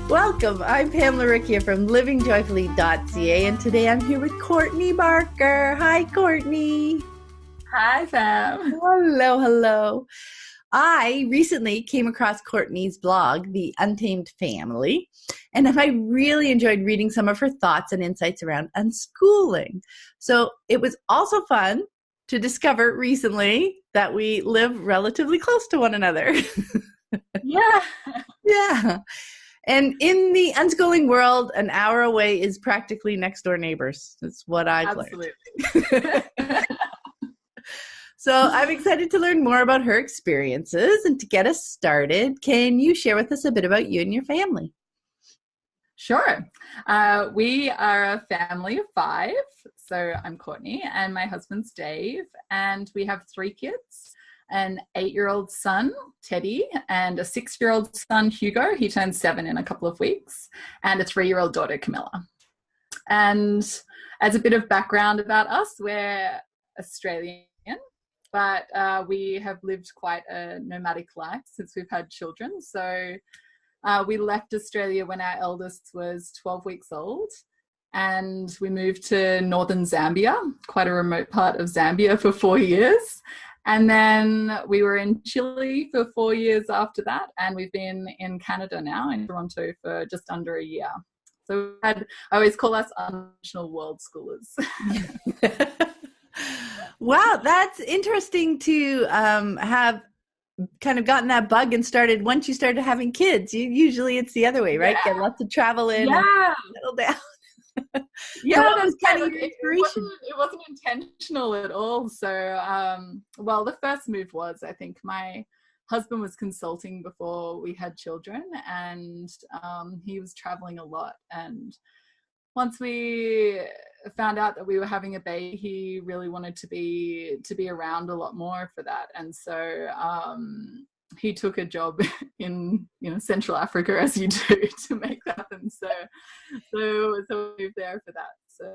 Welcome. I'm Pamela Rickia from livingjoyfully.ca, and today I'm here with Courtney Barker. Hi, Courtney. Hi, Pam. Hello. I recently came across Courtney's blog, The Untamed Family, and I really enjoyed reading some of her thoughts and insights around unschooling. So it was also fun to discover recently that we live relatively close to one another. Yeah. Yeah. And in the unschooling world, an hour away is practically next door neighbors. That's what I've learned. So I'm excited to learn more about her experiences. And to get us started, can you share with us a bit about you and your family? Sure. We are a family of 5. So I'm Courtney and my husband's Dave, and we have 3 kids. An 8-year-old son, Teddy, and a 6-year-old son, Hugo. He turns 7 in a couple of weeks, and a 3-year-old daughter, Camilla. And as a bit of background about us, we're Australian, but we have lived quite a nomadic life since we've had children. So we left Australia when our eldest was 12 weeks old, and we moved to Northern Zambia, quite a remote part of Zambia, for 4 years. And then we were in Chile for 4 years after that. And we've been in Canada now, in Toronto, for just under a year. So I always call us unconventional world schoolers. Wow, that's interesting to have kind of gotten that bug and started once you started having kids. Usually it's the other way, right? Yeah. Get lots of travel in and settle down. Yeah, so that was kind of your inspiration. It wasn't intentional at all. So, well, the first move was, I think my husband was consulting before we had children, and he was traveling a lot. And once we found out that we were having a baby, he really wanted to be around a lot more for that. And so he took a job in Central Africa, as you do, to make that happen. So we moved there for that. So,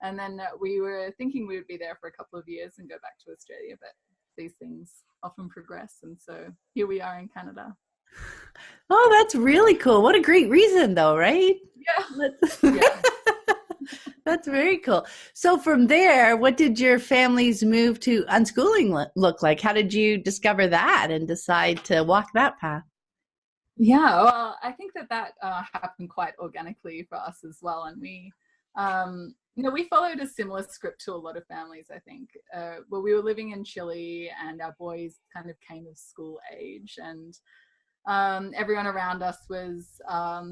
and then we were thinking we would be there for a couple of years and go back to Australia, but these things often progress, and so here we are in Canada. Oh, that's really cool. What a great reason, though, right? Yeah. That's very cool. So from there, what did your family's move to unschooling look like? How did you discover that and decide to walk that path? Yeah, well, I think that happened quite organically for us as well. And we, we followed a similar script to a lot of families, I think. Well, we were living in Chile, and our boys kind of came of school age, and everyone around us was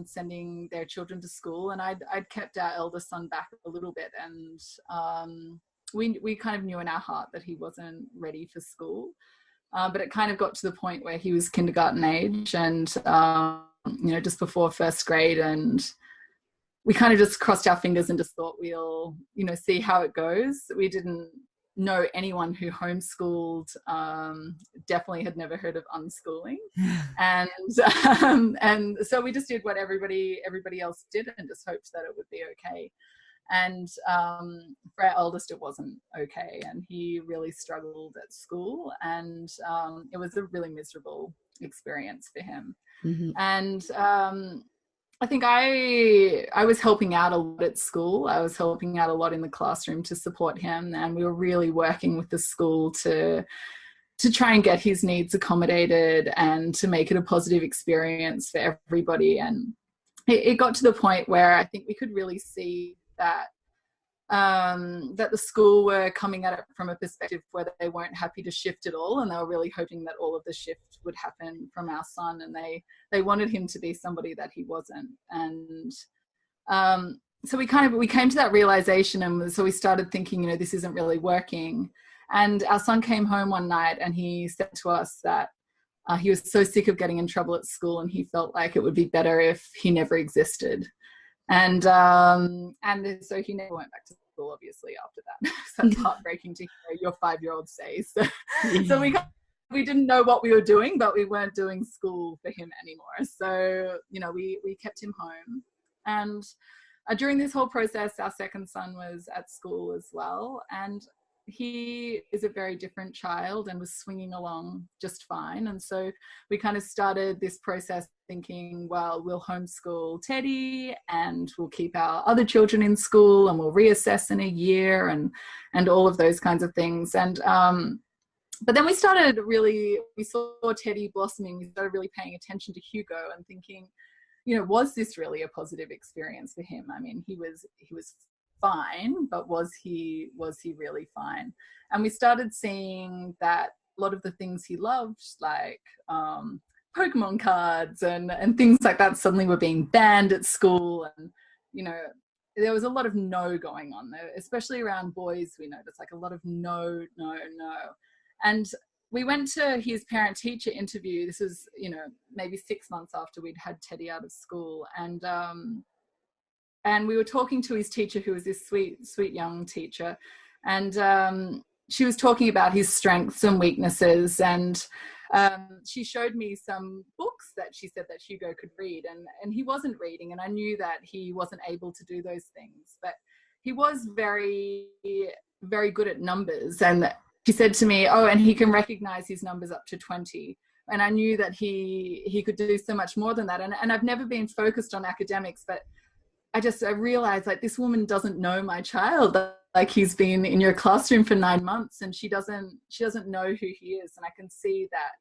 sending their children to school, and I'd kept our eldest son back a little bit, and we kind of knew in our heart that he wasn't ready for school, but it kind of got to the point where he was kindergarten age, and just before first grade, and we kind of just crossed our fingers and just thought we'll see how it goes. We didn't know anyone who homeschooled, definitely had never heard of unschooling. And so we just did what everybody else did and just hoped that it would be okay. And for our eldest, it wasn't okay. And he really struggled at school, and it was a really miserable experience for him. Mm-hmm. And I think I was helping out a lot at school. I was helping out a lot in the classroom to support him, and we were really working with the school to try and get his needs accommodated and to make it a positive experience for everybody. And it got to the point where I think we could really see that the school were coming at it from a perspective where they weren't happy to shift at all, and they were really hoping that all of the shift would happen from our son, and they wanted him to be somebody that he wasn't. And so we came to that realization, and so we started thinking, this isn't really working. And our son came home one night and he said to us that he was so sick of getting in trouble at school, and he felt like it would be better if he never existed. And so he never went back to school, obviously, after that. So it's heartbreaking to hear your 5-year-old say. So we didn't know what we were doing, but we weren't doing school for him anymore. So, we kept him home. And during this whole process, our second son was at school as well. And he is a very different child and was swinging along just fine. And so we kind of started this process thinking, well, we'll homeschool Teddy and we'll keep our other children in school and we'll reassess in a year and all of those kinds of things. And but then we saw Teddy blossoming. We started really paying attention to Hugo and thinking, was this really a positive experience for him? I mean, he was fine, but was he really fine? And we started seeing that a lot of the things he loved, like Pokemon cards and things like that, suddenly were being banned at school. And there was a lot of no going on there, especially around boys. We noticed like a lot of no. And we went to his parent-teacher interview. This was maybe 6 months after we'd had Teddy out of school, and we were talking to his teacher, who was this sweet young teacher. And she was talking about his strengths and weaknesses. And she showed me some books that she said that Hugo could read. And he wasn't reading. And I knew that he wasn't able to do those things. But he was very, very good at numbers. And she said to me, oh, and he can recognize his numbers up to 20. And I knew that he could do so much more than that. And I've never been focused on academics, but I realized, like, this woman doesn't know my child. Like, he's been in your classroom for 9 months and she doesn't know who he is. And I can see that,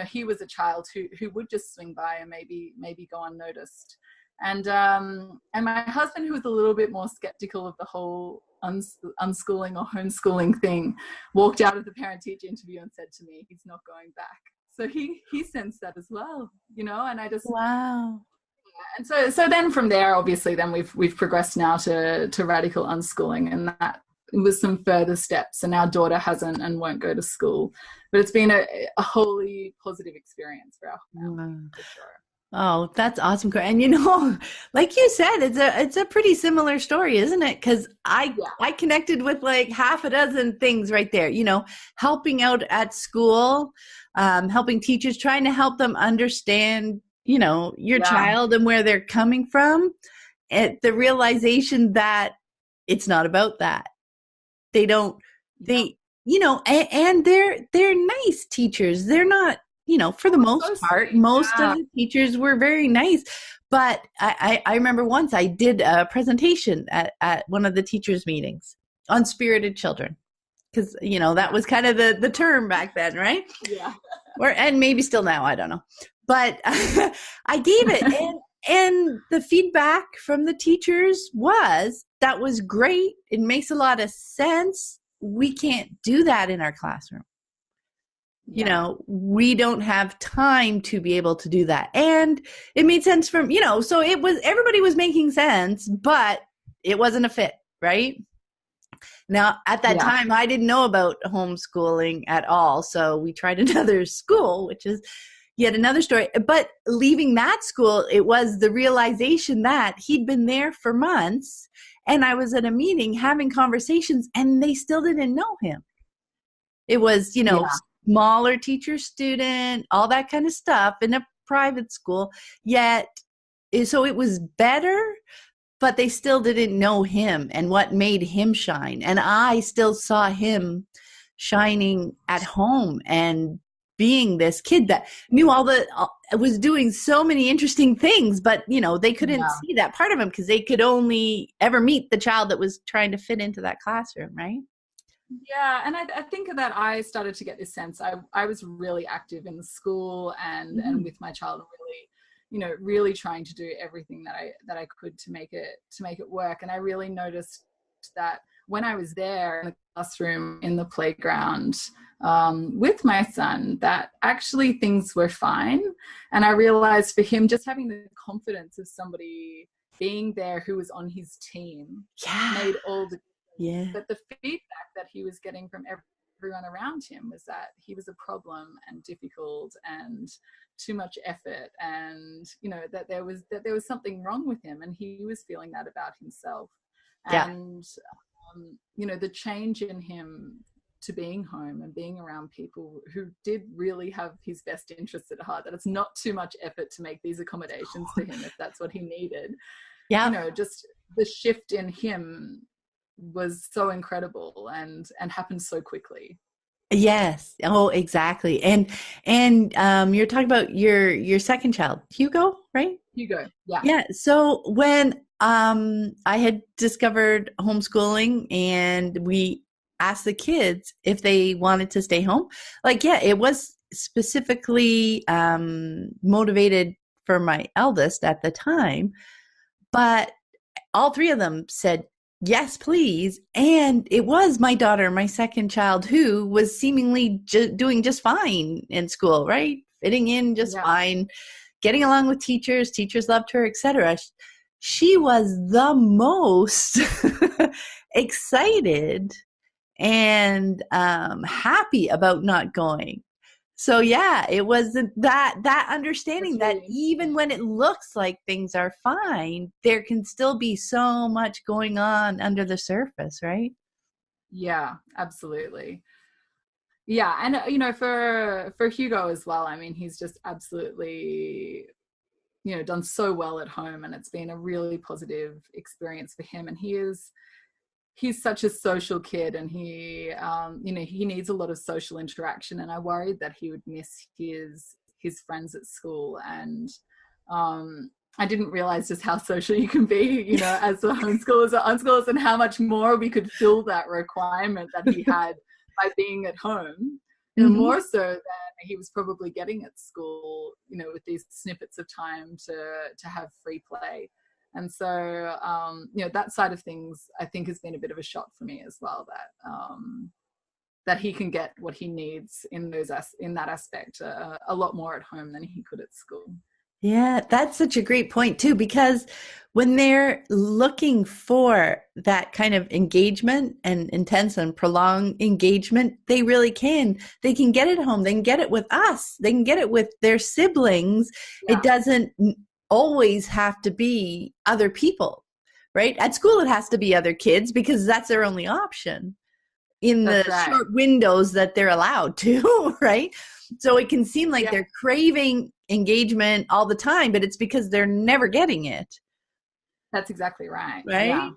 he was a child who would just swing by and maybe go unnoticed. And my husband, who was a little bit more skeptical of the whole unschooling or homeschooling thing, walked out of the parent-teacher interview and said to me, he's not going back. So he sensed that as well, and I just... Wow. And so then from there, obviously, then we've progressed now to radical unschooling, and that was some further steps. And our daughter hasn't and won't go to school, but it's been a wholly positive experience for our family, for sure. Oh, that's awesome. And like you said, it's a pretty similar story, isn't it? Because I connected with like half a dozen things right there, helping out at school, helping teachers, trying to help them understand your child and where they're coming from, and the realization that it's not about that. And they're nice teachers. They're not, for the most part, most of the teachers were very nice. But I remember once I did a presentation at one of the teachers' meetings on spirited children. Because, that was kind of the term back then, right? Yeah. And maybe still now, I don't know. But I gave it, and the feedback from the teachers was, that was great. It makes a lot of sense. We can't do that in our classroom. Yeah. We don't have time to be able to do that. And it made sense from, so everybody was making sense, but it wasn't a fit, right? Now, at that time, I didn't know about homeschooling at all. So we tried another school, which is yet another story. But leaving that school, it was the realization that he'd been there for months, and I was at a meeting having conversations, and they still didn't know him. It was, smaller teacher, student, all that kind of stuff in a private school. Yet, so it was better, but they still didn't know him and what made him shine. And I still saw him shining at home and being this kid that knew was doing so many interesting things, but they couldn't see that part of him because they could only ever meet the child that was trying to fit into that classroom, right? Yeah, and I think that I started to get this sense. I was really active in the school and with my child, really trying to do everything that I could to make it work. And I really noticed that when I was there in the classroom, in the playground, with my son, that actually things were fine. And I realized for him, just having the confidence of somebody being there who was on his team made all the difference. But the feedback that he was getting from everyone around him was that he was a problem and difficult and too much effort, and that there was something wrong with him, and he was feeling that about himself. And the change in him to being home and being around people who did really have his best interests at heart, that it's not too much effort to make these accommodations for him if that's what he needed. Just the shift in him was so incredible and happened so quickly. Yes. Oh, exactly. And you're talking about your second child, Hugo, right? Hugo, yeah. Yeah. So when I had discovered homeschooling and we asked the kids if they wanted to stay home, like, yeah, it was specifically motivated for my eldest at the time, but all three of them said, yes, please. And it was my daughter, my second child, who was seemingly doing just fine in school, right? Fitting in just Yeah. fine, getting along with teachers. Teachers loved her, etc. She was the most excited and happy about not going. So yeah, it was that understanding That's that really even when it looks like things are fine, there can still be so much going on under the surface, right? Yeah, absolutely. Yeah, and for Hugo as well, I mean, he's just absolutely, done so well at home, and it's been a really positive experience for him. And he's such a social kid, and he needs a lot of social interaction, and I worried that he would miss his friends at school. And I didn't realize just how social you can be, as the homeschoolers or unschoolers, and how much more we could fill that requirement that he had by being at home, Mm-hmm. more so than he was probably getting at school, with these snippets of time to have free play. And so, that side of things, I think, has been a bit of a shock for me as well, that he can get what he needs in that aspect a lot more at home than he could at school. Yeah, that's such a great point too, because when they're looking for that kind of engagement and intense and prolonged engagement, they really can. They can get it at home. They can get it with us. They can get it with their siblings. Yeah, It doesn't always have to be other people, right? At school, it has to be other kids because that's their only option in the that's right. short windows that they're allowed to, right? So it can seem like Yeah, they're craving engagement all the time, but it's because they're never getting it, that's exactly right. right? Yeah.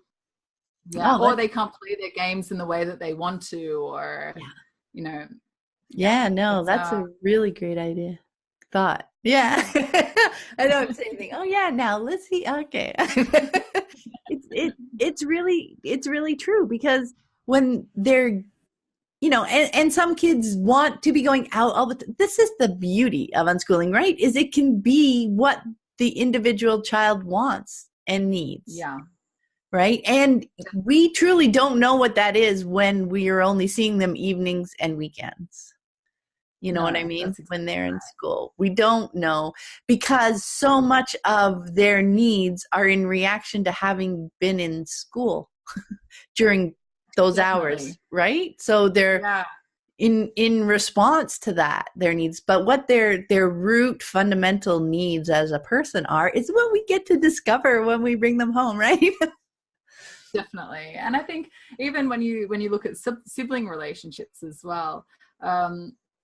Yeah. Oh, Or they can't play their games in the way that they want to, or, yeah. you know, yeah, Yeah, no, it's, that's a really great idea. Thought. Yeah. yeah, I know I'm saying anything. Oh yeah, now let's see. Okay. It's really true because when they're and some kids want to be going out all the time. This is the beauty of unschooling, right? Is it can be what the individual child wants and needs, yeah, right? And we truly don't know what that is when we are only seeing them evenings and weekends. You know what I no, mean? that's When exactly they're in right. school. We don't know because so much of their needs are in reaction to having been in school during those hours, Definitely. right? So they're Yeah, in response to that, their needs. But what their root fundamental needs as a person are is what we get to discover when we bring them home, right? definitely. And I think even when you look at sibling relationships as well,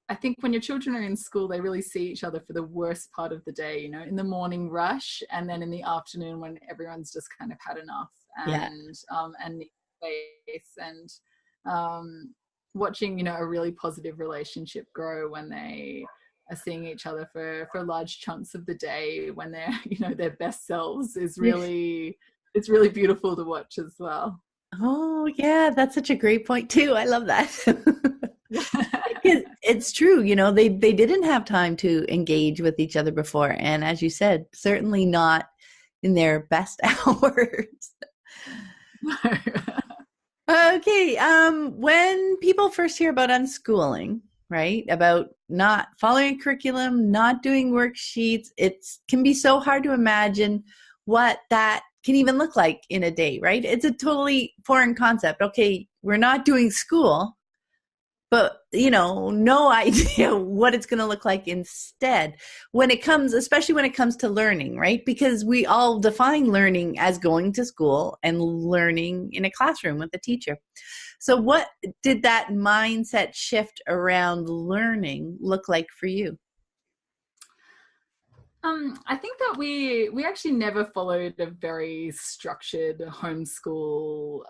I think when your children are in school, they really see each other for the worst part of the day, in the morning rush, and then in the afternoon when everyone's just kind of had enough Yeah. and need space. And watching, a really positive relationship grow when they are seeing each other for large chunks of the day, when they're, their best selves, it's really beautiful to watch as well. Oh, yeah, that's such a great point too. I love that. It's true, they didn't have time to engage with each other before, and as you said, certainly not in their best hours. Okay, when people first hear about unschooling, right, about not following a curriculum, not doing worksheets, it can be so hard to imagine what that can even look like in a day, right? It's a totally foreign concept. Okay, we're not doing school, but no idea what it's going to look like instead especially when it comes to learning, right? Because we all define learning as going to school and learning in a classroom with a teacher. So what did that mindset shift around learning look like for you? I think that we actually never followed a very structured homeschool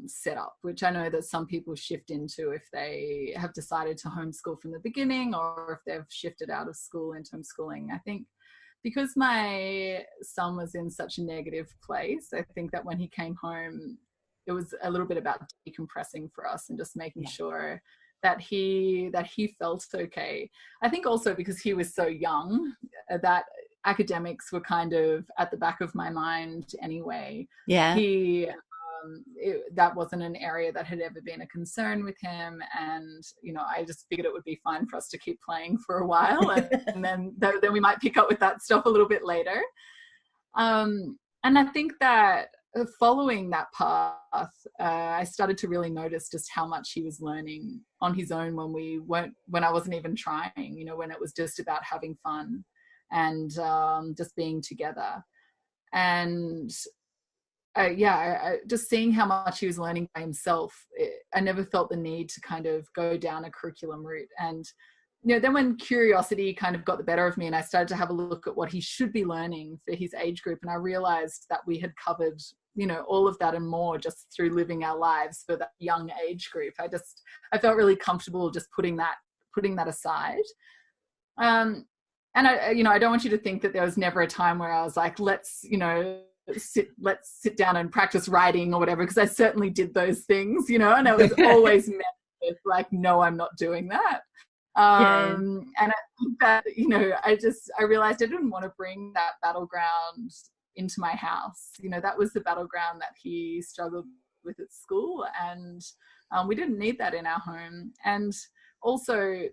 setup, which I know that some people shift into if they have decided to homeschool from the beginning, or if they've shifted out of school into homeschooling. I think because my son was in such a negative place, I think that when he came home, it was a little bit about decompressing for us and just making sure that he felt okay. I think also because he was so young, that academics were kind of at the back of my mind anyway. Yeah. That wasn't an area that had ever been a concern with him, and I just figured it would be fine for us to keep playing for a while, and then we might pick up with that stuff a little bit later. And I think that following that path, I started to really notice just how much he was learning on his own when I wasn't even trying, when it was just about having fun and just being together. And just seeing how much he was learning by himself, I never felt the need to kind of go down a curriculum route. And then when curiosity kind of got the better of me and I started to have a look at what he should be learning for his age group, and I realized that we had covered, all of that and more just through living our lives for that young age group. I felt really comfortable just putting that aside. And I don't want you to think that there was never a time where I was like, let's sit down and practice writing or whatever, because I certainly did those things, and I was always met with like, no, I'm not doing that. And I think that, I realized I didn't want to bring that battleground into my house. That was the battleground that he struggled with at school, and we didn't need that in our home. And also,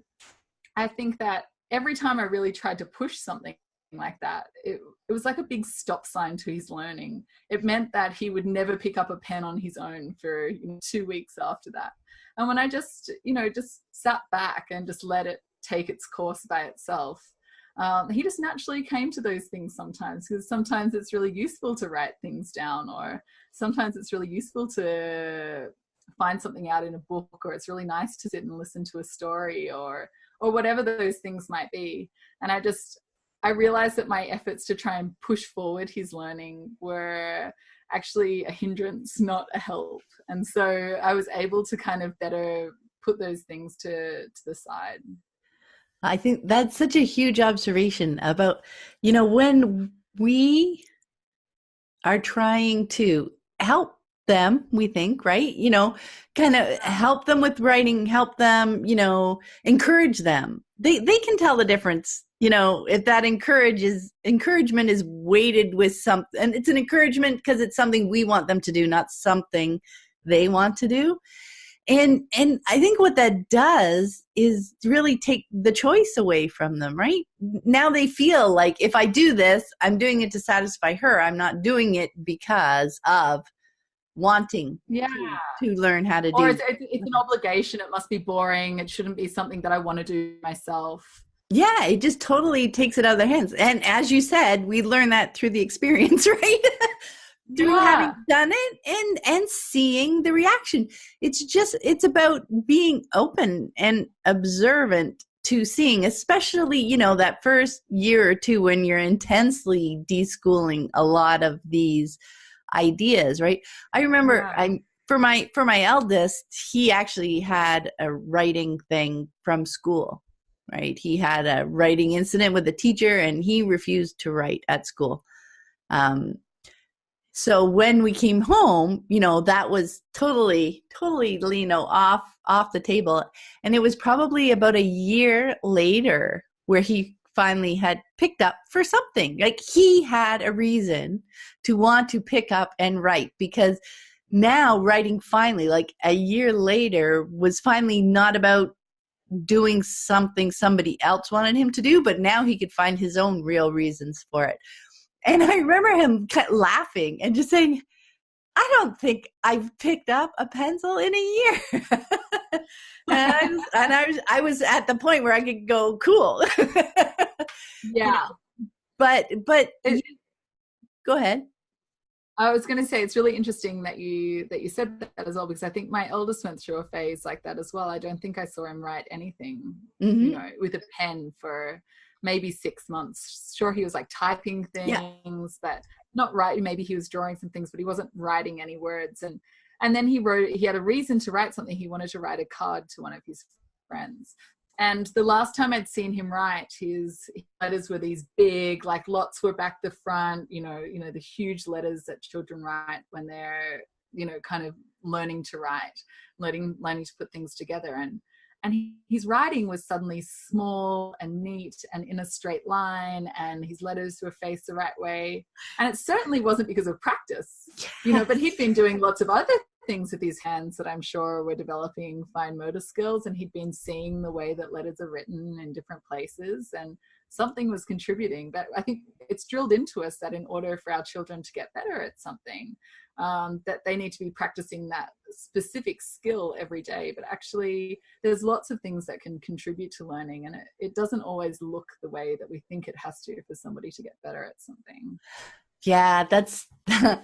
I think that every time I really tried to push something like that, it was like a big stop sign to his learning. It meant that he would never pick up a pen on his own for 2 weeks after that. And when I just sat back and just let it take its course by itself, he just naturally came to those things sometimes, because sometimes it's really useful to write things down, or sometimes it's really useful to find something out in a book, or it's really nice to sit and listen to a story, or whatever those things might be. And I realized that my efforts to try and push forward his learning were actually a hindrance, not a help. And so I was able to kind of better put those things to the side. I think that's such a huge observation about, when we are trying to help them, we think, right? Kind of help them with writing, help them, encourage them. They can tell the difference, if that encouragement is weighted with something, and it's an encouragement because it's something we want them to do, not something they want to do. And I think what that does is really take the choice away from them, right? Now they feel like, if I do this, I'm doing it to satisfy her. I'm not doing it because of wanting to learn how to do. Or it's an obligation. It must be boring. It shouldn't be something that I want to do myself. Yeah, it just totally takes it out of their hands. And as you said, we learn that through the experience, right? Through having done it and seeing the reaction. It's about being open and observant to seeing, especially, that first year or two when you're intensely deschooling a lot of these ideas, right? I remember for my eldest, he actually had a writing thing from school, right? He had a writing incident with a teacher and he refused to write at school. So when we came home, that was totally, off the table. And it was probably about a year later where he finally had picked up for something. Like, he had a reason to want to pick up and write, because now writing finally, like a year later, was finally not about doing something somebody else wanted him to do, but now he could find his own real reasons for it. And I remember him laughing and just saying, I don't think I've picked up a pencil in a year. I was at the point where I could go, cool. Yeah. But go ahead. I was going to say it's really interesting that you said that as well, because I think my eldest went through a phase like that as well. I don't think I saw him write anything, with a pen for maybe 6 months. Sure, he was like typing things, but not writing. Maybe he was drawing some things, but he wasn't writing any words. And then he had a reason to write something. He wanted to write a card to one of his friends. And the last time I'd seen him write, his letters were these big, like lots were back the front, the huge letters that children write when they're, kind of learning to write, learning to put things together. And his writing was suddenly small and neat and in a straight line, and his letters were faced the right way. And it certainly wasn't because of practice, but he'd been doing lots of other things with his hands that I'm sure were developing fine motor skills, and he'd been seeing the way that letters are written in different places, and something was contributing. But I think it's drilled into us that in order for our children to get better at something, that they need to be practicing that specific skill every day. But actually there's lots of things that can contribute to learning, and it doesn't always look the way that we think it has to for somebody to get better at something. Yeah,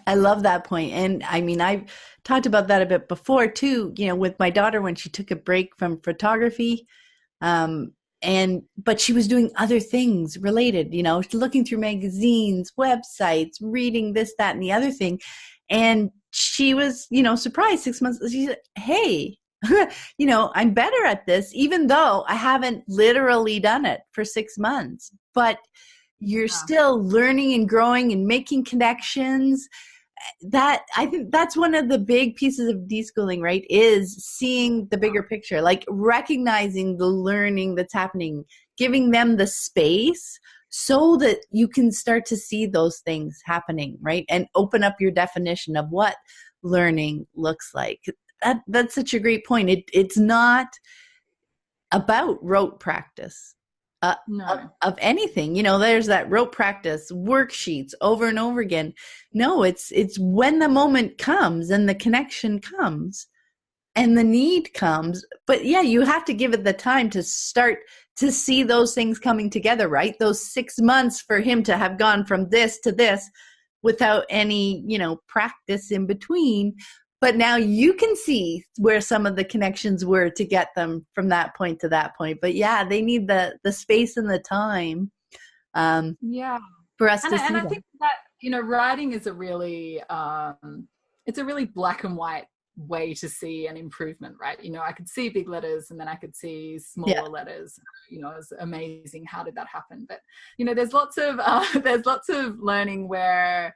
I love that point. And I mean, I've talked about that a bit before too, with my daughter when she took a break from photography. But she was doing other things related, looking through magazines, websites, reading this, that, and the other thing. And she was, surprised 6 months. She said, hey, I'm better at this, even though I haven't literally done it for 6 months, but you're still learning and growing and making connections. That I think that's one of the big pieces of deschooling, right? Is seeing the bigger picture, like recognizing the learning that's happening, giving them the space so that you can start to see those things happening, right? And open up your definition of what learning looks like. That's such a great point. It's not about rote practice. No. Of anything, there's that rote practice, worksheets over and over again. No, it's when the moment comes and the connection comes and the need comes. But yeah, you have to give it the time to start to see those things coming together, right? Those 6 months for him to have gone from this to this without any, practice in between. But now you can see where some of the connections were to get them from that point to that point. But yeah, they need the space and the time for us to see And I that. think that, writing is a really, it's a really black and white way to see an improvement, right? I could see big letters and then I could see smaller letters. It's amazing. How did that happen? But, there's lots of learning where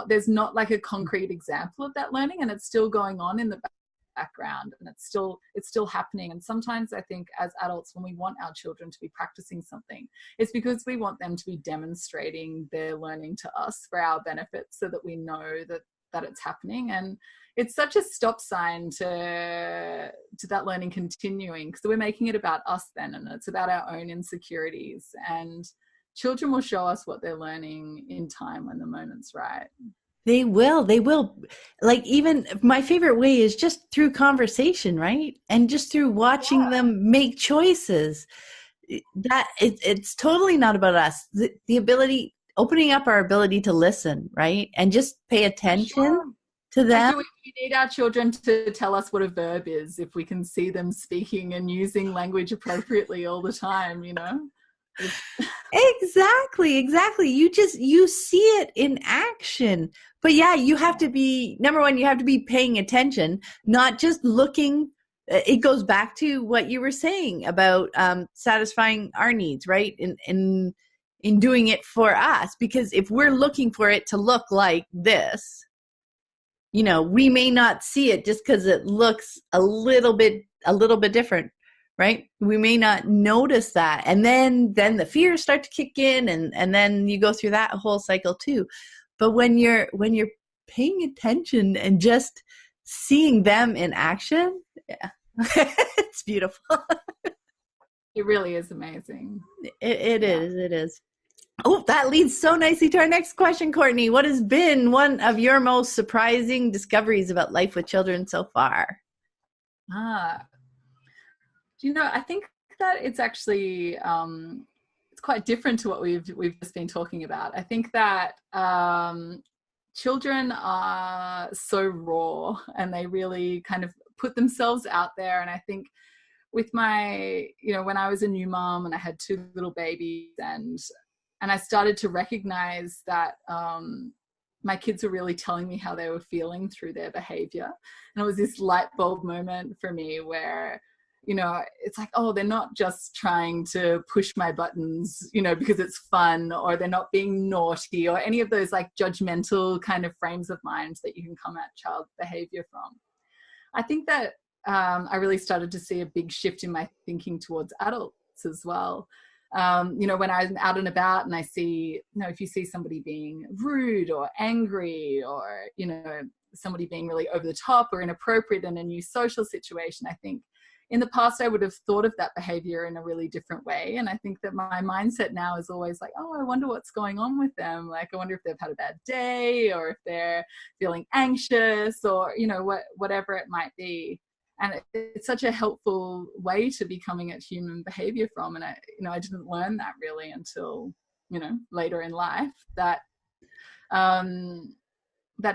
there's not like a concrete example of that learning, and it's still going on in the background, and it's still happening. And sometimes I think as adults, when we want our children to be practicing something, it's because we want them to be demonstrating their learning to us for our benefit, so that we know that it's happening. And it's such a stop sign to that learning continuing, because we're making it about us then, and it's about our own insecurities. And children will show us what they're learning in time when the moment's right. They will. Like, even my favorite way is just through conversation, right? And just through watching them make choices. That it's totally not about us. The ability, opening up our ability to listen, right? And just pay attention to them. Like, do we need our children to tell us what a verb is if we can see them speaking and using language appropriately all the time, Exactly. You see it in action. But yeah, you have to be, number one, you have to be paying attention, not just looking. It goes back to what you were saying about satisfying our needs, right? In doing it for us, because if we're looking for it to look like this, we may not see it just because it looks a little bit different. Right? We may not notice that. And then the fears start to kick in, and then you go through that whole cycle too. But when you're paying attention and just seeing them in action, it's beautiful. It really is amazing. It is. Oh, that leads so nicely to our next question, Courtney. What has been one of your most surprising discoveries about life with children so far? I think that it's actually it's quite different to what we've just been talking about. I think that children are so raw, and they really kind of put themselves out there. And I think with my, when I was a new mom and I had two little babies, and I started to recognize that my kids were really telling me how they were feeling through their behavior. And it was this light bulb moment for me where, it's like, oh, they're not just trying to push my buttons, because it's fun, or they're not being naughty, or any of those like judgmental kind of frames of mind that you can come at child behavior from. I think that I really started to see a big shift in my thinking towards adults as well. When I'm out and about and I see, if you see somebody being rude or angry, or, somebody being really over the top or inappropriate in a new social situation, I think in the past I would have thought of that behavior in a really different way. And I think that my mindset now is always like, oh, I wonder what's going on with them. Like, I wonder if they've had a bad day, or if they're feeling anxious, or, whatever it might be. And it's such a helpful way to be coming at human behavior from. And I didn't learn that really until, later in life, that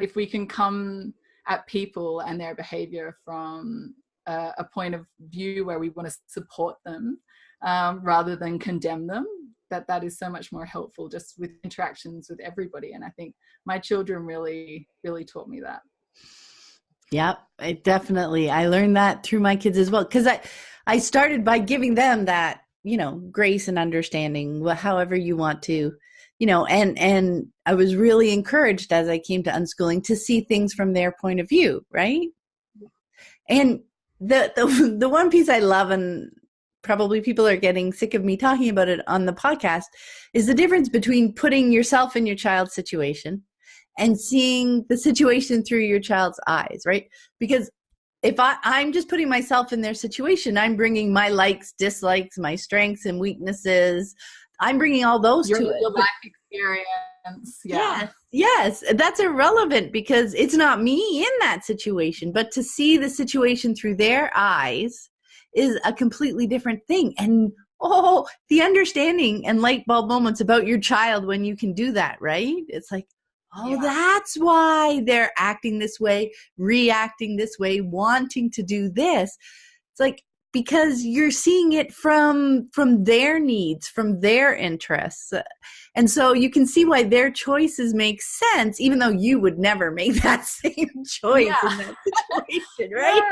if we can come at people and their behavior from a point of view where we want to support them rather than condemn them, that is so much more helpful just with interactions with everybody. And I think my children really, really taught me that. Yep, I learned that through my kids as well, because I started by giving them that, grace and understanding, however you want to, and I was really encouraged as I came to unschooling to see things from their point of view, right? And the one piece I love, and probably people are getting sick of me talking about it on the podcast, is the difference between putting yourself in your child's situation and seeing the situation through your child's eyes, right? Because if I'm just putting myself in their situation, I'm bringing my likes, dislikes, my strengths and weaknesses. I'm bringing all those to it. Your life experience. Yeah. Yes. That's irrelevant because it's not me in that situation. But to see the situation through their eyes is a completely different thing. And the understanding and light bulb moments about your child when you can do that, right? It's like, that's why they're acting this way, reacting this way, wanting to do this. It's like, because you're seeing it from their needs, from their interests. And so you can see why their choices make sense, even though you would never make that same choice in that situation, right?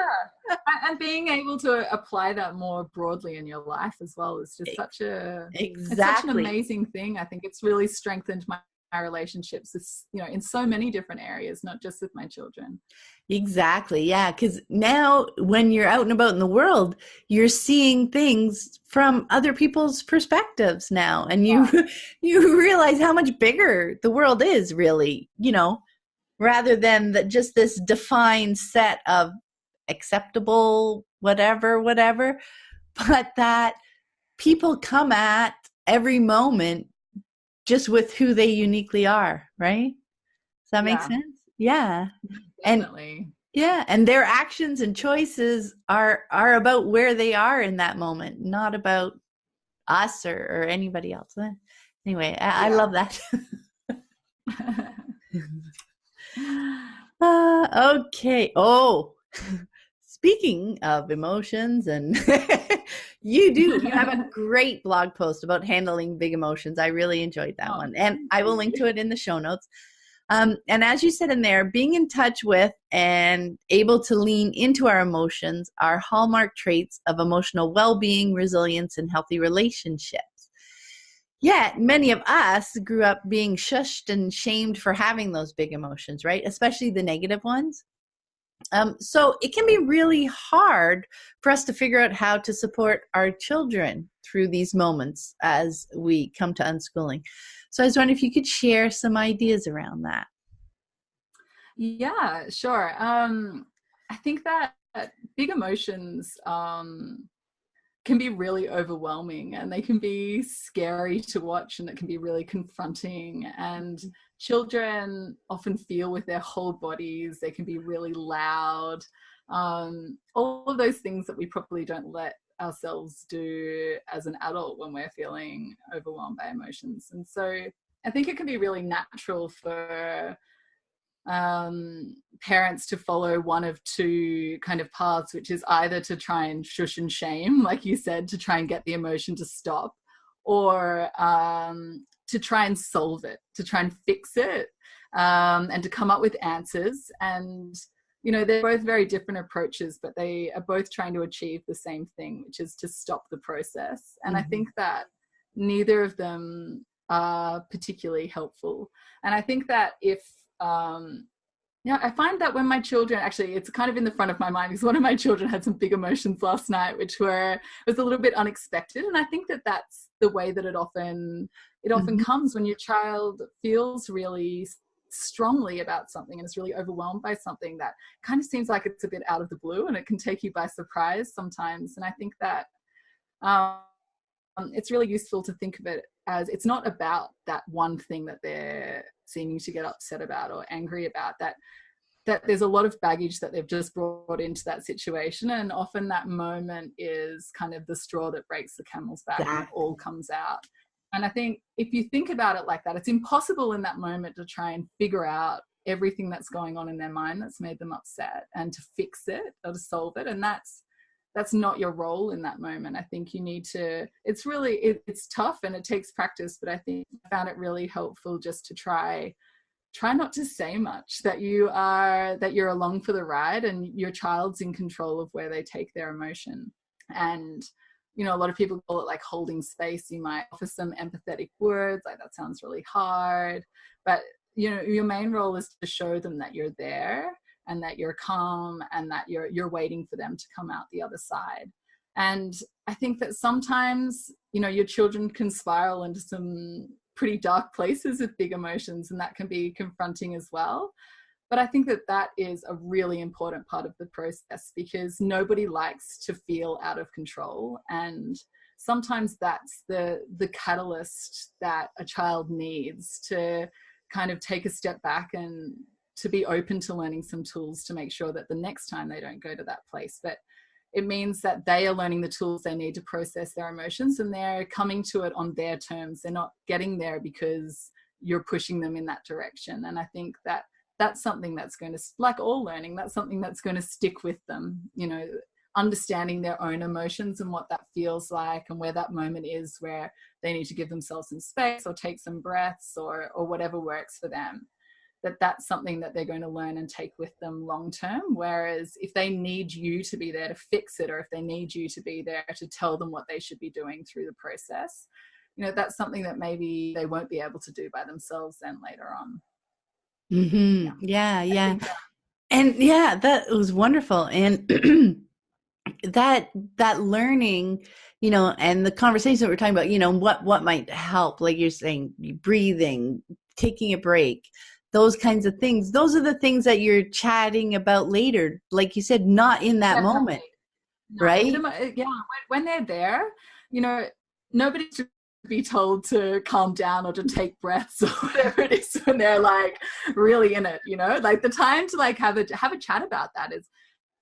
Yeah. And being able to apply that more broadly in your life as well is just such it's such an amazing thing. I think it's really strengthened my relationships, in so many different areas, not just with my children. Exactly. Yeah. Because now when you're out and about in the world, you're seeing things from other people's perspectives now. And you realize how much bigger the world is really, rather than just this defined set of acceptable, whatever, but that people come at every moment just with who they uniquely are, right? Does that make sense? Yeah. Definitely. And their actions and choices are about where they are in that moment, not about us or anybody else. Anyway, I love that. Okay. Speaking of emotions, and you have a great blog post about handling big emotions. I really enjoyed that one. And I will link to it in the show notes. And as you said in there, being in touch with and able to lean into our emotions are hallmark traits of emotional well-being, resilience, and healthy relationships. Yet many of us grew up being shushed and shamed for having those big emotions, right? Especially the negative ones. So it can be really hard for us to figure out how to support our children through these moments as we come to unschooling. So I was wondering if you could share some ideas around that. Yeah, sure. I think that big emotions can be really overwhelming, and they can be scary to watch, and it can be really confronting. And children often feel with their whole bodies. They can be really loud. All of those things that we probably don't let ourselves do as an adult when we're feeling overwhelmed by emotions. And so I think it can be really natural for parents to follow one of two kind of paths, which is either to try and shush and shame, like you said, to try and get the emotion to stop, or to try and solve it, to try and fix it, and to come up with answers. And, you know, they're both very different approaches, but they are both trying to achieve the same thing, which is to stop the process. And I think that neither of them are particularly helpful. And I think that if, I find that when my children, actually, it's kind of in the front of my mind, because one of my children had some big emotions last night, which was a little bit unexpected. And I think that that's the way that it often comes when your child feels really strongly about something and is really overwhelmed by something that kind of seems like it's a bit out of the blue, and it can take you by surprise sometimes. And I think that it's really useful to think of it as it's not about that one thing that they're seeming to get upset about or angry about, that there's a lot of baggage that they've just brought into that situation. And often that moment is kind of the straw that breaks the camel's back, and it all comes out. And I think if you think about it like that, it's impossible in that moment to try and figure out everything that's going on in their mind that's made them upset and to fix it or to solve it. And that's not your role in that moment. I think you need to, it's tough and it takes practice, but I think I found it really helpful just to try not to say much, that you're along for the ride and your child's in control of where they take their emotion. And, you know, a lot of people call it like holding space. You might offer some empathetic words, like that sounds really hard, but, you know, your main role is to show them that you're there and that you're calm and that you're waiting for them to come out the other side. And I think that sometimes, you know, your children can spiral into some pretty dark places with big emotions, and that can be confronting as well. But I think that is a really important part of the process, because nobody likes to feel out of control. And sometimes that's the catalyst that a child needs to kind of take a step back and to be open to learning some tools to make sure that the next time they don't go to that place. But it means that they are learning the tools they need to process their emotions, and they're coming to it on their terms. They're not getting there because you're pushing them in that direction. And I think that that's something that's going to, like all learning, that's something that's going to stick with them, you know, understanding their own emotions and what that feels like, and where that moment is where they need to give themselves some space or take some breaths or whatever works for them. That's something that they're going to learn and take with them long term. Whereas if they need you to be there to fix it, or if they need you to be there to tell them what they should be doing through the process, you know, that's something that maybe they won't be able to do by themselves then later on. Yeah. And yeah, that was wonderful. And that learning, you know, and the conversation that we're talking about, you know, what might help, like you're saying, breathing, taking a break, those kinds of things. Those are the things that you're chatting about later, like you said, not in that moment, right? When they're there, you know, nobody should be told to calm down or to take breaths or whatever it is when they're like really in it, you know. Like the time to like have a chat about that is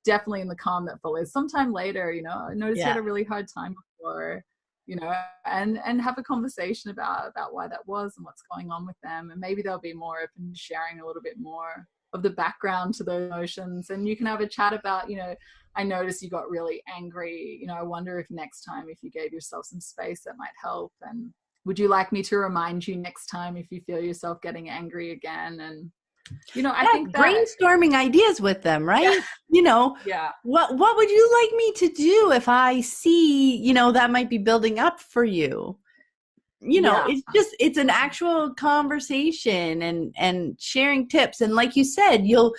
definitely in the calm that follows. Sometime later, you know, I noticed you had a really hard time before, you know, and have a conversation about why that was and what's going on with them. And maybe they'll be more open to sharing a little bit more of the background to those emotions. And you can have a chat about, you know, I noticed you got really angry. You know, I wonder if next time, if you gave yourself some space, that might help. And would you like me to remind you next time if you feel yourself getting angry again? And, you know, I think that brainstorming ideas with them, right? You know, what would you like me to do if I see, you know, that might be building up for you? You know, it's an actual conversation and sharing tips. And like you said, you'll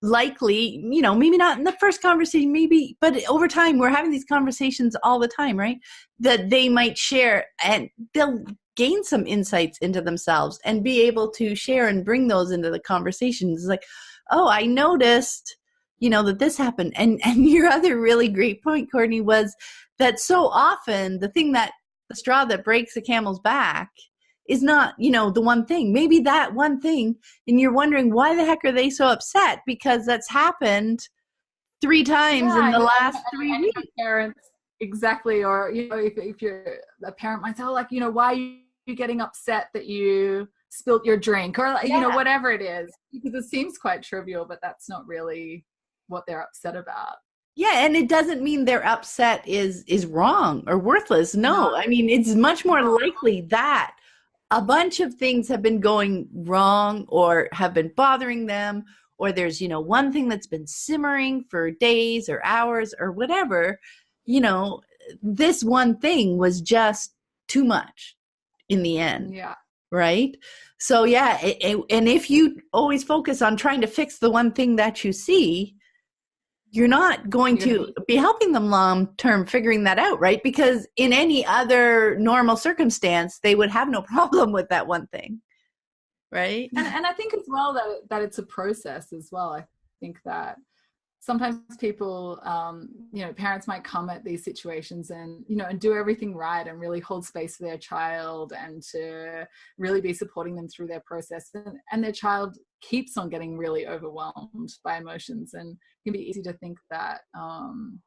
likely, you know, maybe not in the first conversation, maybe, but over time, we're having these conversations all the time, right? That they might share, and they'll gain some insights into themselves and be able to share and bring those into the conversations. It's like, oh, I noticed, you know, that this happened. And your other really great point, Courtney, was that so often the straw that breaks the camel's back is not, you know, the one thing. Maybe that one thing, and you're wondering why the heck are they so upset? Because that's happened 3 times in the last 3 weeks. Parents, exactly. Or, you know, if you're a parent might say, oh, like, you know, why are you getting upset that you spilt your drink, or you know, Yeah. whatever it is, because it seems quite trivial, but that's not really what they're upset about. Yeah, and it doesn't mean their upset is wrong or worthless. No, No, I mean, it's much more no. likely that a bunch of things have been going wrong or have been bothering them, or there's, one thing that's been simmering for days or hours or whatever. You know, this one thing was just too much in the end, Yeah. right? So yeah, and if you always focus on trying to fix the one thing that you see, you're not going You're gonna to be helping them long term figuring that out, right? Because in any other normal circumstance, they would have no problem with that one thing, right? and I think as well that it's a process as well. I think that sometimes people, parents might come at these situations and, and do everything right and really hold space for their child and to really be supporting them through their process. And their child keeps on getting really overwhelmed by emotions, and it can be easy to think that,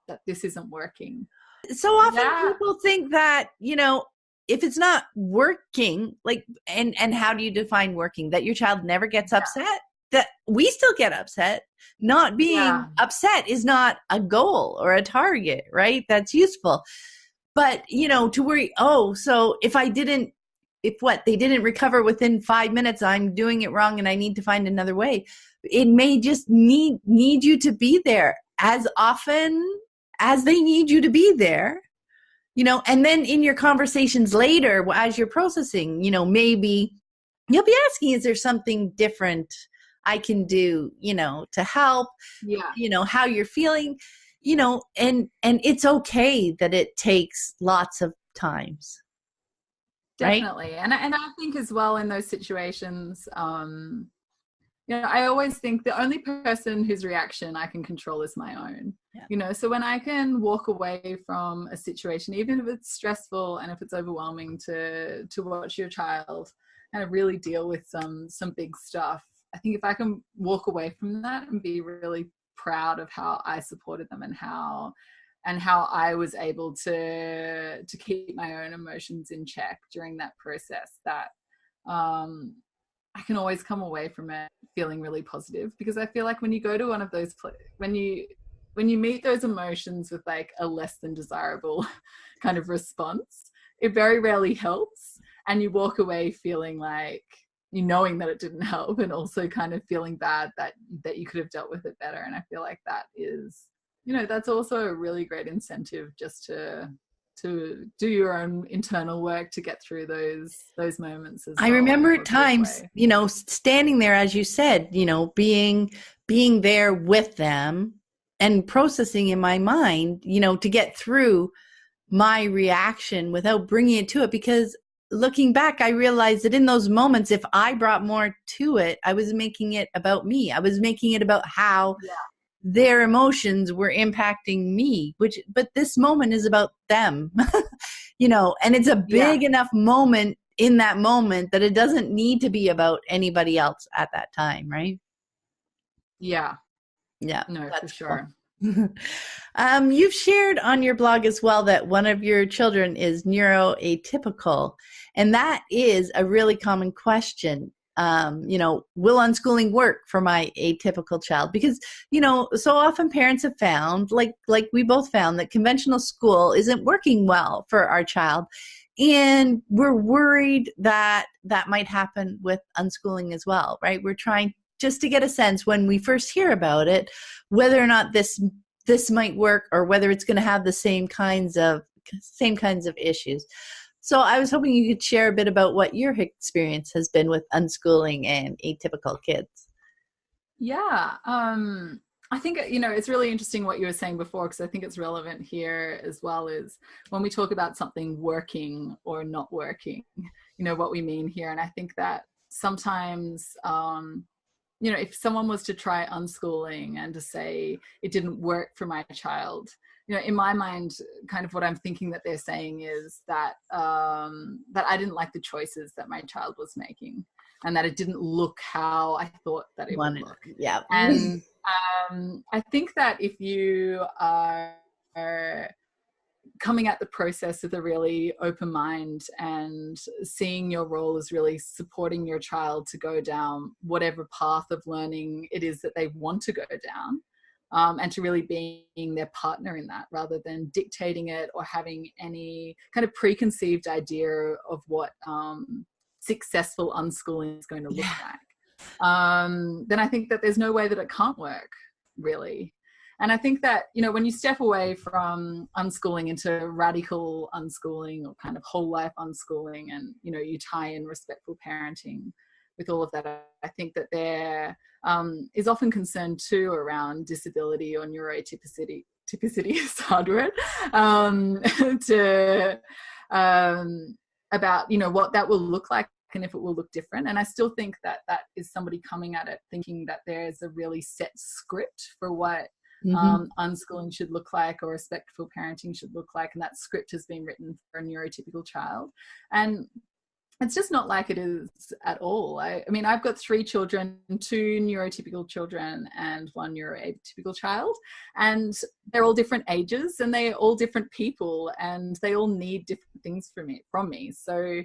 that this isn't working. So often Yeah. people think that, if it's not working, like, and how do you define working? That your child never gets upset? That we still get upset. Not being upset is not a goal or a target, right? That's useful. But, to worry, so if they didn't recover within 5 minutes, I'm doing it wrong and I need to find another way. It may just need you to be there as often as they need you to be there, and then in your conversations later, as you're processing, maybe you'll be asking, is there something different I can do, to help, how you're feeling, and it's okay that it takes lots of times. Definitely. Right? And I think as well in those situations, I always think the only person whose reaction I can control is my own. Yeah. So when I can walk away from a situation, even if it's stressful and if it's overwhelming to watch your child kind of really deal with some big stuff, I think if I can walk away from that and be really proud of how I supported them and how I was able to keep my own emotions in check during that process, that I can always come away from it feeling really positive. Because I feel like when you go to one of those, when you meet those emotions with like a less than desirable kind of response, it very rarely helps, and you walk away feeling like, knowing that it didn't help, and also kind of feeling bad that you could have dealt with it better. And I feel like that is, that's also a really great incentive just to do your own internal work to get through those moments as well. I remember at times, standing there, as you said, being there with them and processing in my mind, to get through my reaction without bringing it to it. Because looking back, I realized that in those moments, if I brought more to it, I was making it about me. I was making it about how their emotions were impacting me, but this moment is about them, and it's a big enough moment in that moment that it doesn't need to be about anybody else at that time. Right. Yeah. No, for sure. Cool. You've shared on your blog as well that one of your children is neuroatypical, and that is a really common question. Will unschooling work for my atypical child? Because, so often parents have found, like we both found, that conventional school isn't working well for our child. And we're worried that that might happen with unschooling as well, right? We're trying just to get a sense when we first hear about it, whether or not this might work, or whether it's going to have the same kinds of issues. So I was hoping you could share a bit about what your experience has been with unschooling and atypical kids. Yeah. I think, it's really interesting what you were saying before, because I think it's relevant here as well, is when we talk about something working or not working, what we mean here. And I think that sometimes, if someone was to try unschooling and to say it didn't work for my child, in my mind, kind of what I'm thinking that they're saying is that that I didn't like the choices that my child was making, and that it didn't look how I thought that it would look. Yeah. And I think that if you are coming at the process with a really open mind and seeing your role as really supporting your child to go down whatever path of learning it is that they want to go down, and to really being their partner in that rather than dictating it or having any kind of preconceived idea of what successful unschooling is going to look like, then I think that there's no way that it can't work, really. And I think that, when you step away from unschooling into radical unschooling or kind of whole life unschooling, and, you tie in respectful parenting with all of that, I think that there is often concern too around disability or neurotypicity. Typicity is a hard word, about, what that will look like and if it will look different. And I still think that that is somebody coming at it thinking that there's a really set script for what unschooling should look like or respectful parenting should look like, and that script has been written for a neurotypical child, and it's just not like it is at all. I mean, I've got 3 children, 2 neurotypical children and 1 neuroatypical child, and they're all different ages and they're all different people and they all need different things from me. So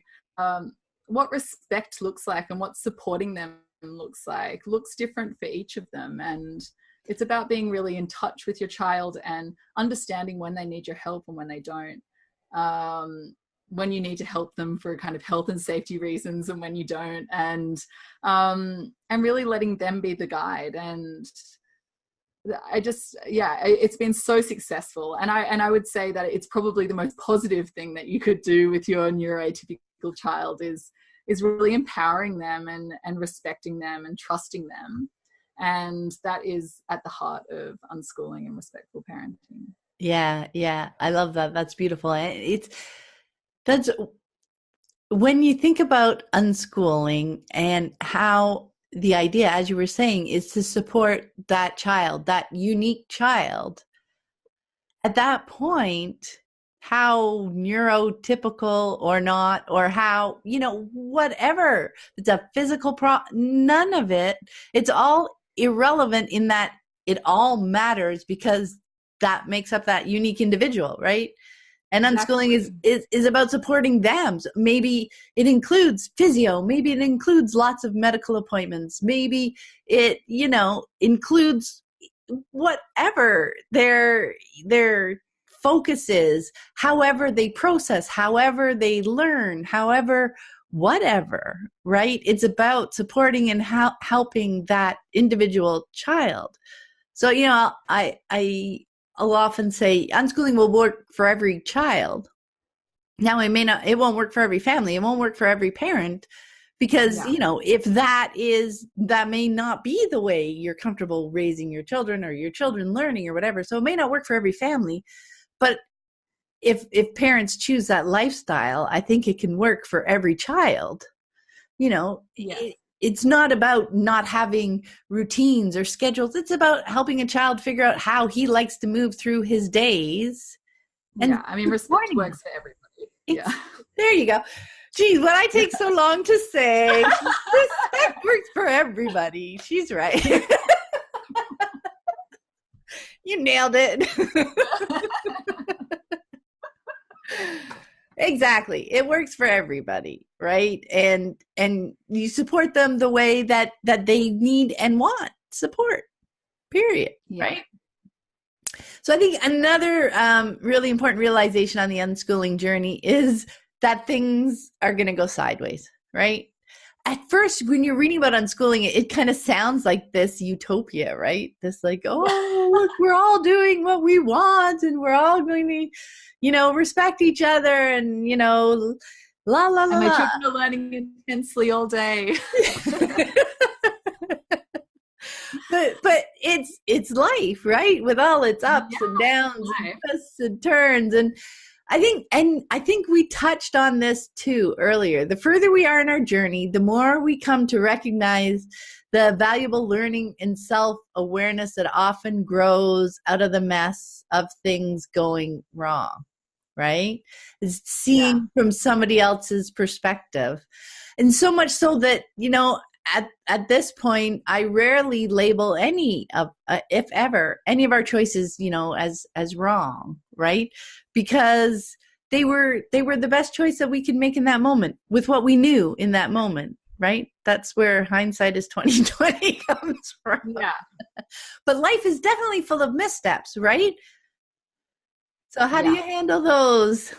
what respect looks like and what supporting them looks like looks different for each of them. And it's about being really in touch with your child and understanding when they need your help and when they don't. When you need to help them for kind of health and safety reasons and when you don't. And really letting them be the guide. And I just, it's been so successful. And I would say that it's probably the most positive thing that you could do with your neuroatypical child is really empowering them and respecting them and trusting them. And that is at the heart of unschooling and respectful parenting. Yeah. I love that. That's beautiful. That's when you think about unschooling and how the idea, as you were saying, is to support that child, that unique child. At that point, how neurotypical or not, or how, whatever, it's a physical none of it, it's all irrelevant in that it all matters because that makes up that unique individual, right? And unschooling is about supporting them. So maybe it includes physio, maybe it includes lots of medical appointments, maybe it, includes whatever their focus is, however they process, however they learn, however, whatever, right? It's about supporting and helping that individual child. So, I'll often say unschooling will work for every child. Now it won't work for every family. It won't work for every parent because, if that may not be the way you're comfortable raising your children or your children learning or whatever. So it may not work for every family, but if parents choose that lifestyle, I think it can work for every child. It's not about not having routines or schedules. It's about helping a child figure out how he likes to move through his days. And respect works for everybody. There you go. Geez, what I take so long to say. Respect works for everybody. She's right. You nailed it. Exactly. It works for everybody, right? And you support them the way that they need and want support, period, right? So I think another really important realization on the unschooling journey is that things are going to go sideways, right? At first, when you're reading about unschooling, it kind of sounds like this utopia, right? This like, oh, look, we're all doing what we want and we're all going to, respect each other and, la, la, la, and my children are learning intensely all day. But it's life, right? With all its ups and downs and twists and turns. And I think we touched on this too earlier. The further we are in our journey, the more we come to recognize the valuable learning and self-awareness that often grows out of the mess of things going wrong, right? Is seeing from somebody else's perspective. And so much so that, at this point, I rarely label any of, if ever, any of our choices, as wrong, right? Because they were the best choice that we could make in that moment with what we knew in that moment, right? That's where hindsight is 2020 comes from. Yeah. But life is definitely full of missteps, right? So how do Yeah. you handle those?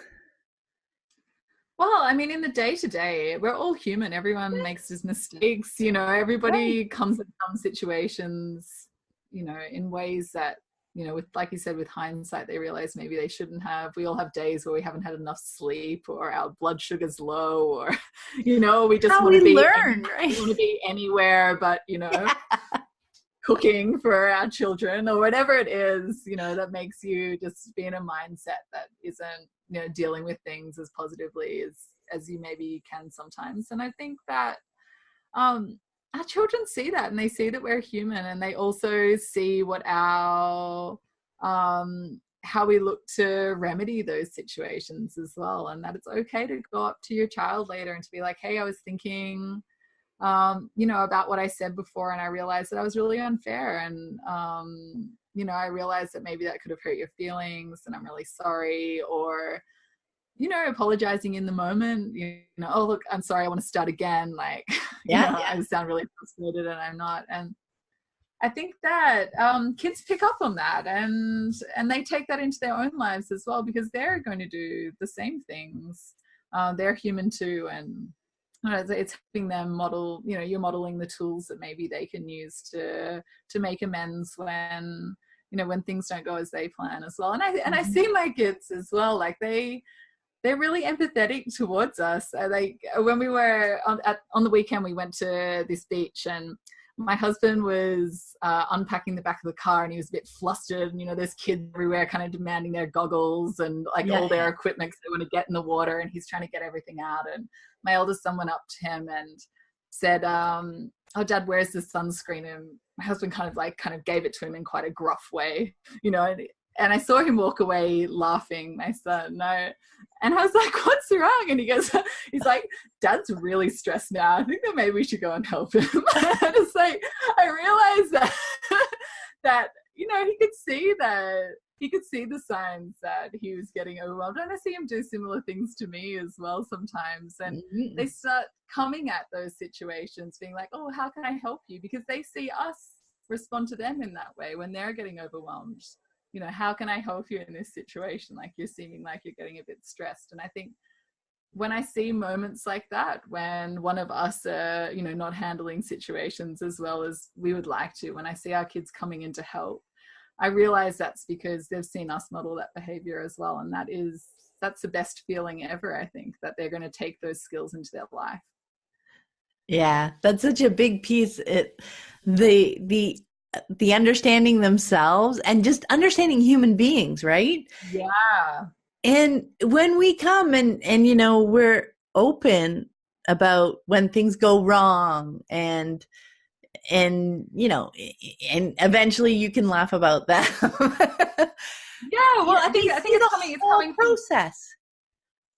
Well, I mean, in the day to day, we're all human. Everyone makes his mistakes. You know, everybody Right. comes in some situations, you know, in ways that, you know, with, like you said, with hindsight, they realize maybe they shouldn't have. We all have days where we haven't had enough sleep, or our blood sugar's low, or, you know, we just How want we to be, learn, we right? want to be anywhere, but, you know, cooking for our children or whatever it is, you know, that makes you just be in a mindset that isn't, you know, dealing with things as positively as you maybe can sometimes. And I think that our children see that, and they see that we're human, and they also see what our how we look to remedy those situations as well, and that it's okay to go up to your child later and to be like, hey, I was thinking, you know, about what I said before, and I realized that I was really unfair, and you know, I realized that maybe that could have hurt your feelings, and I'm really sorry. Or, you know, apologizing in the moment, you know, oh look, I'm sorry, I want to start again, like, you know, Yeah. I sound really frustrated and I'm not. And I think that kids pick up on that, and they take that into their own lives as well, because they're going to do the same things. They're human too, and it's helping them model. You know, you're modeling the tools that maybe they can use to make amends when, you know, when things don't go as they plan as well. And I see my kids as well, like they're really empathetic towards us. Like when we were on the weekend, we went to this beach, and my husband was unpacking the back of the car, and he was a bit flustered. And, you know, there's kids everywhere kind of demanding their goggles and like all their equipment because they want to get in the water, and he's trying to get everything out. And my eldest son went up to him and said, oh, Dad, where's the sunscreen? And my husband kind of gave it to him in quite a gruff way, you know, and I saw him walk away laughing, my son. No. And I was like, what's wrong? And he goes, he's like, Dad's really stressed now. I think that maybe we should go and help him. And it's like, I realized that, that, you know, he could see the signs that he was getting overwhelmed. And I see him do similar things to me as well sometimes. And they start coming at those situations being like, oh, how can I help you? Because they see us respond to them in that way when they're getting overwhelmed. You know, how can I help you in this situation? Like, you're seeming like you're getting a bit stressed. And I think when I see moments like that, when one of us are, you know, not handling situations as well as we would like to, when I see our kids coming in to help, I realize that's because they've seen us model that behavior as well. And that's the best feeling ever, I think, that they're going to take those skills into their life. Yeah, that's such a big piece. The understanding themselves and just understanding human beings, right? Yeah. And when we come and you know, we're open about when things go wrong, and you know, and eventually you can laugh about that. Yeah, well, Yeah, I think it's coming process.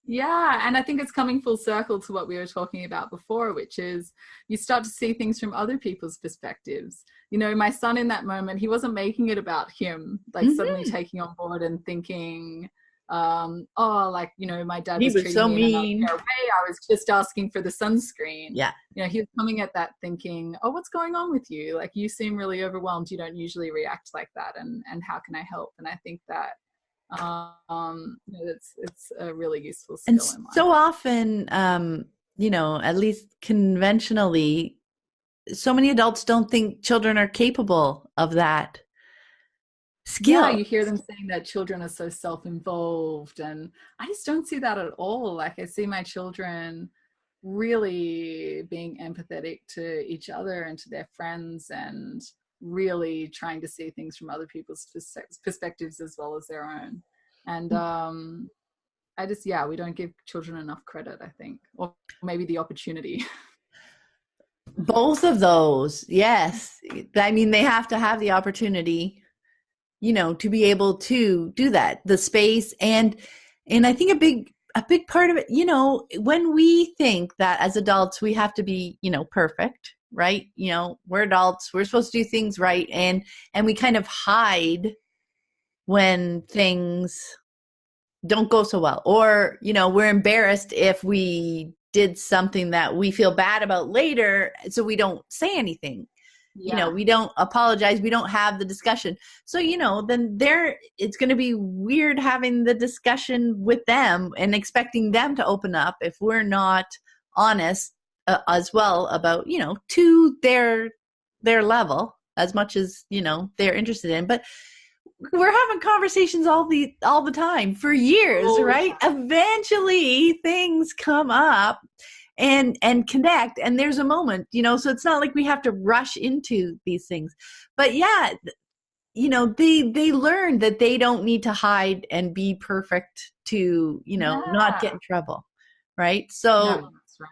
Yeah, and I think it's coming full circle to what we were talking about before, which is you start to see things from other people's perspectives. You know, my son in that moment, he wasn't making it about him, like suddenly taking on board and thinking, oh, like, you know, my dad He was was treating so me in an mean. unfair way. I was just asking for the sunscreen. Yeah. You know, he was coming at that thinking, oh, what's going on with you? Like, you seem really overwhelmed. You don't usually react like that. And how can I help? And I think that it's a really useful skill And in life. so often, you know, at least conventionally, so many adults don't think children are capable of that Yeah, skill. you hear them saying that children are so self-involved, and I just don't see that at all. Like, I see my children really being empathetic to each other and to their friends, and really trying to see things from other people's perspectives as well as their own. And we don't give children enough credit, I think, or maybe the opportunity. Both of those, yes. I mean, they have to have the opportunity, you know, to be able to do that, the space. And I think a big part of it, you know, when we think that as adults we have to be, you know, perfect, right? You know, we're adults, we're supposed to do things right, and we kind of hide when things don't go so well. Or, we're embarrassed if we did something that we feel bad about later, so we don't say anything. Yeah. We don't apologize. We don't have the discussion. So, then it's going to be weird having the discussion with them and expecting them to open up if we're not honest as well about, to their level as much as, they're interested in. But we're having conversations all the time for years, right? Eventually things come up and connect, and there's a moment, so it's not like we have to rush into these things. But yeah, they learn that they don't need to hide and be perfect to, not get in trouble. Right. So no, that's right.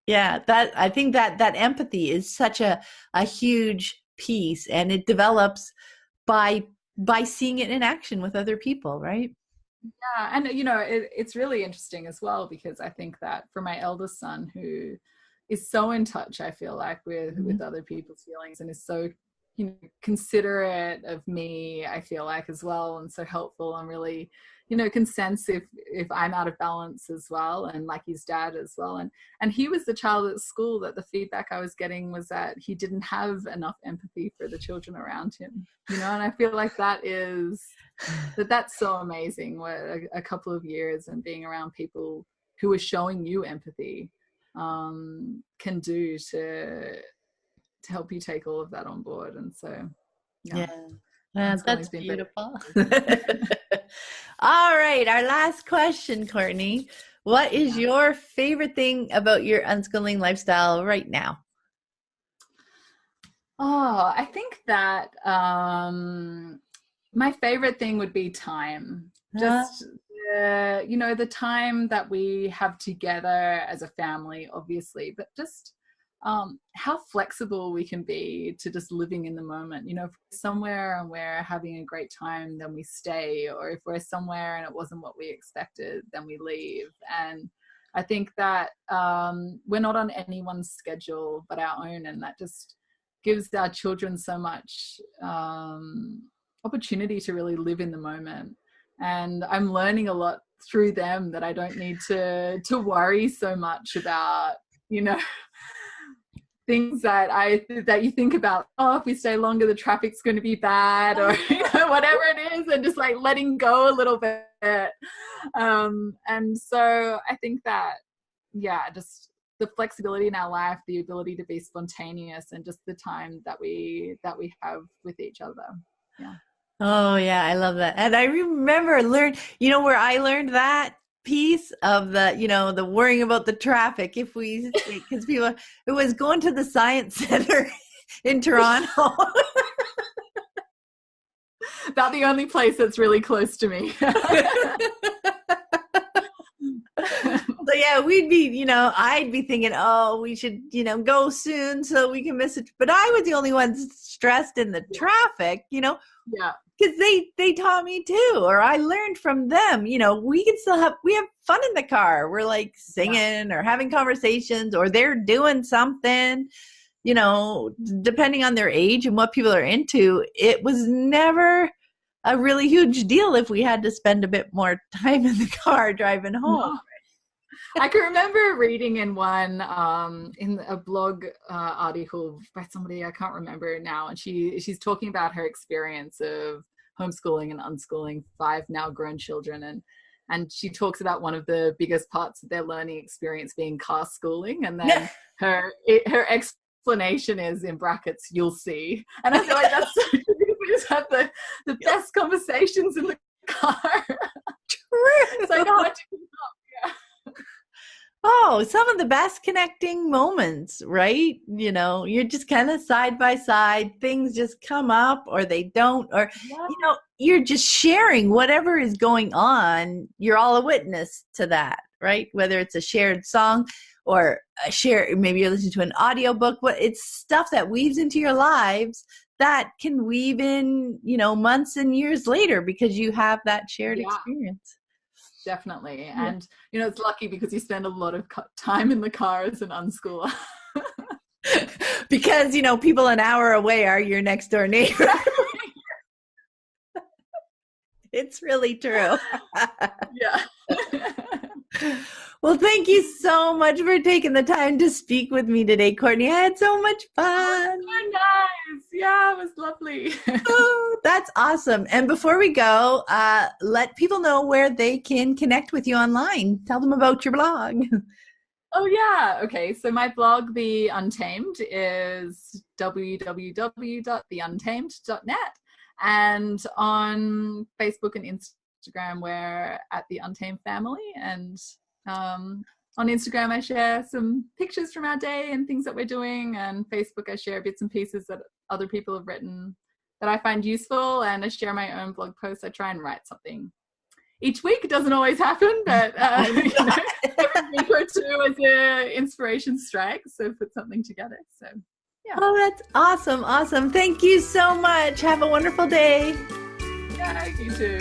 Yeah, that I think that empathy is such a huge piece, and it develops by seeing it in action with other people, right? Yeah, and it's really interesting as well, because I think that for my eldest son, who is so in touch, I feel like, with other people's feelings, and is so considerate of me, I feel like, as well, and so helpful, and really can sense if I'm out of balance as well, and like his dad as well, and he was the child at school that the feedback I was getting was that he didn't have enough empathy for the children around him, and I feel like that's so amazing what a couple of years and being around people who are showing you empathy can do to help you take all of that on board. And so that's beautiful. All right, our last question, Courtney. What is your favorite thing about your unschooling lifestyle right now? I think that my favorite thing would be time. Just the time that we have together as a family, obviously, but just how flexible we can be to just living in the moment. If we're somewhere and we're having a great time, then we stay, or if we're somewhere and it wasn't what we expected, then we leave. And I think that we're not on anyone's schedule but our own, and that just gives our children so much opportunity to really live in the moment. And I'm learning a lot through them that I don't need to worry so much about things that you think about, if we stay longer the traffic's going to be bad, or whatever it is, and just like letting go a little bit. And so I think that just the flexibility in our life, the ability to be spontaneous, and just the time that we have with each other. Oh yeah, I love that. And I remember where I learned that piece of the worrying about the traffic, because people, it was going to the science center in Toronto. About the only place that's really close to me. So yeah, we'd be, I'd be thinking, we should, go soon so we can miss it. But I was the only one stressed in the traffic, because they taught me too, or I learned from them. We have fun in the car. We're like singing or having conversations, or they're doing something, depending on their age and what people are into. It was never a really huge deal if we had to spend a bit more time in the car driving home. No. I can remember reading in one in a blog article by somebody, I can't remember now, and she's talking about her experience of homeschooling and unschooling 5 now grown children, and she talks about one of the biggest parts of their learning experience being car schooling, and then her explanation is, in brackets, "you'll see." And I feel like that's so true. We just have the best conversations in the car. True. It's like hard to keep up. Oh, some of the best connecting moments, right? You're just kind of side by side. Things just come up, or they don't, or, you're just sharing whatever is going on. You're all a witness to that, right? Whether it's a shared song or maybe you're listening to an audiobook, it's stuff that weaves into your lives that can weave in, months and years later, because you have that shared experience. Definitely. And it's lucky because you spend a lot of time in the car as an unschooler. Because people an hour away are your next door neighbor. It's really true. Yeah. Well, thank you so much for taking the time to speak with me today, Courtney. I had so much fun. So nice. Yeah, it was lovely. Oh, that's awesome. And before we go, let people know where they can connect with you online. Tell them about your blog. Oh, yeah. Okay. So my blog, The Untamed, is www.theuntamed.net. And on Facebook and Instagram, we're at The Untamed Family. And on Instagram, I share some pictures from our day and things that we're doing. And Facebook, I share bits and pieces that other people have written that I find useful. And I share my own blog posts. I try and write something each week. It doesn't always happen, but every week or two as an inspiration strike. So put something together. So yeah. Oh, that's awesome. Awesome. Thank you so much. Have a wonderful day. Yeah, you too.